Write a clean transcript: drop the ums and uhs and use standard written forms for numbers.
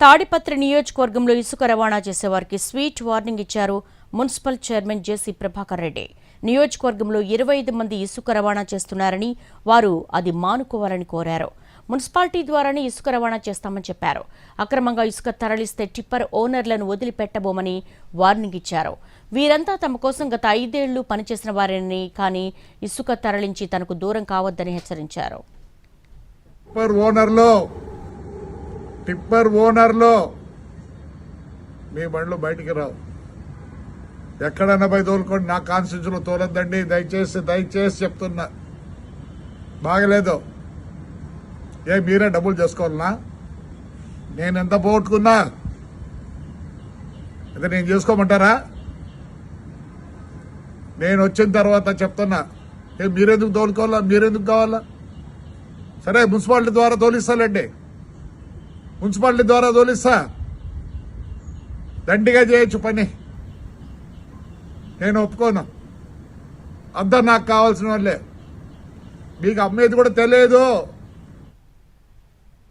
తాడిపత్రి నియోజకవర్గంలో ఇసుక రవాణా చేసేవారికి స్వీట్ వార్నింగ్ ఇచ్చారు మున్సిపల్ చైర్మన్ జేసీ ప్రభాకర్ రెడ్డి. నియోజకవర్గంలో 25 మంది ఇసుక రవాణా చేస్తున్నారని, వారు అది మానుకోవాలని కోరారు. మున్సిపాలిటీ ద్వారానే ఇసుక రవాణా చేస్తామని చెప్పారు. అక్రమంగా ఇసుక తరలిస్తే టిప్పర్ ఓనర్లను వదిలిపెట్టబోమని వార్నింగ్ ఇచ్చారు. వీరంతా తమ కోసం గత 5 ఏళ్లు పనిచేసిన వారని, కానీ ఇసుక తరలించి తనకు దూరం కావద్దని హెచ్చరించారు. టిప్పర్ ఓనర్లో మీ బండ్లు బయటికి రావు. ఎక్కడన్నా పోయి తోలుకోండి, నా కాన్స్టిట్యూన్సీలో తోలొద్దండి. దయచేసి చెప్తున్నా, బాగలేదు. మీరే డబ్బులు చేసుకోవాలనా? నేను ఎంత పోగొట్టుకున్నా అయితే నేను చేసుకోమంటారా? నేను వచ్చిన తర్వాత చెప్తున్నా, మీరెందుకు తోలుకోవాలా? మీరెందుకు కావాలా? సరే, మున్సిపాలిటీ ద్వారా తోలిస్తానండి, మున్సిపాలిటీ ద్వారా తోలిస్తా, దండిగా చేయొచ్చు పని. నేను ఒప్పుకోను. అంతా నాకు కావాల్సిన వాళ్ళే. మీకు అమ్మేది కూడా తెలియదు.